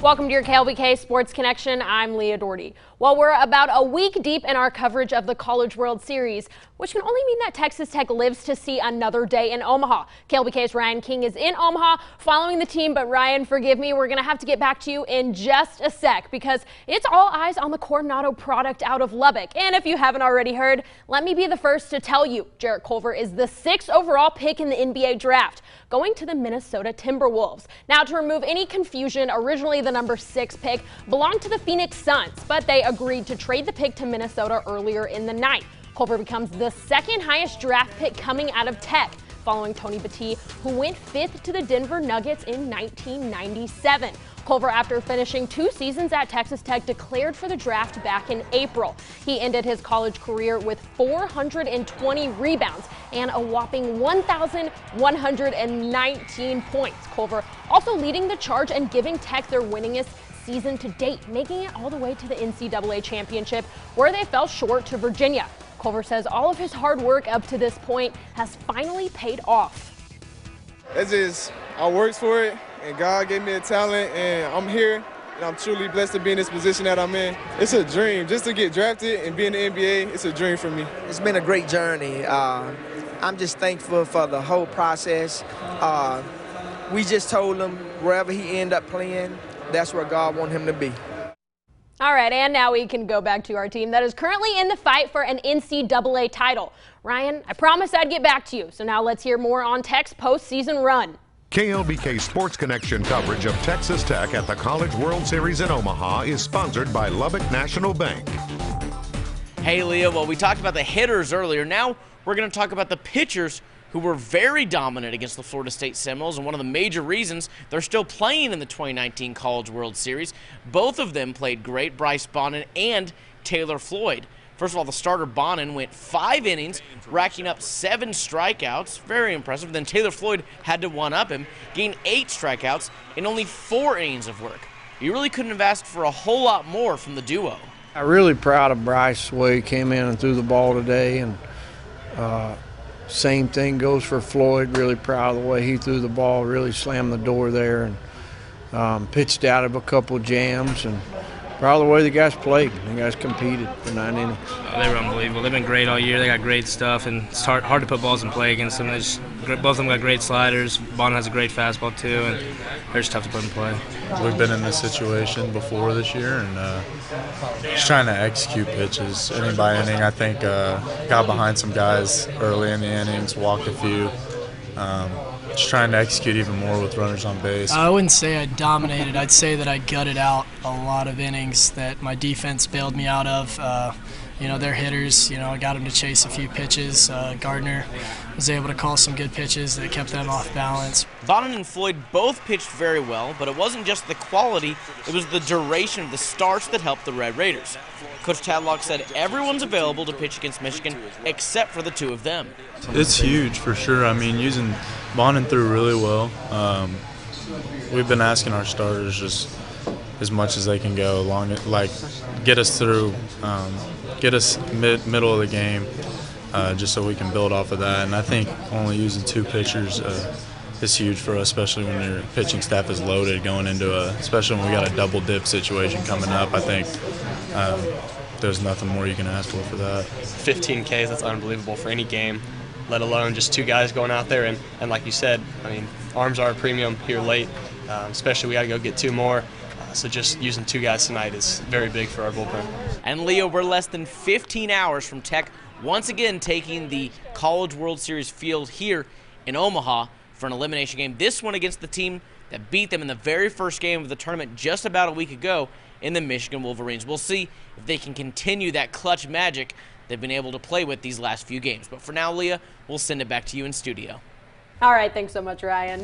Welcome to your KLBK Sports Connection. I'm Leah Doherty. Well, we're about a week deep in our coverage of the College World Series, which can only mean that Texas Tech lives to see another day in Omaha. KLBK's Ryan King is in Omaha following the team, but Ryan, forgive me, we're going to have to get back to you in just a sec because it's all eyes on the Coronado product out of Lubbock. And if you haven't already heard, let me be the first to tell you, Jarrett Culver is the 6th overall pick in the NBA draft, going to the Minnesota Timberwolves. Now, to remove any confusion, originally the number 6 pick belonged to the Phoenix Suns, but they agreed to trade the pick to Minnesota earlier in the night. Culver becomes the 2nd highest draft pick coming out of Tech, following Tony Battie, who went 5th to the Denver Nuggets in 1997. Culver, after finishing 2 seasons at Texas Tech, declared for the draft back in April. He ended his college career with 420 rebounds and a whopping 1,119 points. Culver also leading the charge and giving Tech their winningest season to date, making it all the way to the NCAA championship, where they fell short to Virginia. Culver says all of his hard work up to this point has finally paid off. I worked for it, and God gave me a talent, and I'm here, and I'm truly blessed to be in this position that I'm in. It's a dream. Just to get drafted and be in the NBA, it's a dream for me. It's been a great journey. I'm just thankful for the whole process. We just told him wherever he ended up playing, that's where God wanted him to be. All right, and now we can go back to our team that is currently in the fight for an NCAA title. Ryan, I promised I'd get back to you, so now let's hear more on Tech's postseason run. KLBK Sports Connection coverage of Texas Tech at the College World Series in Omaha is sponsored by Lubbock National Bank. Hey, Leah, well, we talked about the hitters earlier. Now we're going to talk about the pitchers who were very dominant against the Florida State Seminoles, and one of the major reasons they're still playing in the 2019 College World Series. Both of them played great, Bryce Bonnin and Taylor Floyd. First of all, the starter Bonnin went 5 innings, racking up 7 strikeouts. Very impressive. Then Taylor Floyd had to one-up him, gained 8 strikeouts in only 4 innings of work. You really couldn't have asked for a whole lot more from the duo. I'm really proud of Bryce, the way he came in and threw the ball today, and same thing goes for Floyd. Really proud of the way he threw the ball, really slammed the door there, and pitched out of a couple jams, and proud of the way the guys played. The guys competed for 9 innings. They were unbelievable. They've been great all year. They got great stuff, and it's hard to put balls in play against them. Both of them got great sliders. Bond has a great fastball too, and they're just tough to put in play. We've been in this situation before this year, and just trying to execute pitches inning by inning. I think got behind some guys early in the innings, walked a few. Just trying to execute even more with runners on base. I wouldn't say I dominated. I'd say that I gutted out a lot of innings that my defense bailed me out of. They're hitters. I got them to chase a few pitches. Gardner was able to call some good pitches that kept them off balance. Bonnin and Floyd both pitched very well, but it wasn't just the quality, it was the duration of the starts that helped the Red Raiders. Coach Tadlock said everyone's available to pitch against Michigan except for the 2 of them. It's huge for sure. I mean, using Bonnin through really well. We've been asking our starters just as much as they can go along it, like get us through, get us middle of the game, just so we can build off of that. And I think only using 2 pitchers is huge for us, especially when your pitching staff is loaded going into especially when we got a double dip situation coming up. I think there's nothing more you can ask for that. 15 Ks, that's unbelievable for any game, let alone just 2 guys going out there. And like you said, I mean, arms are a premium here late, especially we got to go get 2 more. So just using 2 guys tonight is very big for our bullpen. And Leo, we're less than 15 hours from Tech once again taking the College World Series field here in Omaha for an elimination game. This one against the team that beat them in the very first game of the tournament just about a week ago in the Michigan Wolverines. We'll see if they can continue that clutch magic they've been able to play with these last few games. But for now, Leah, we'll send it back to you in studio. All right, thanks so much, Ryan.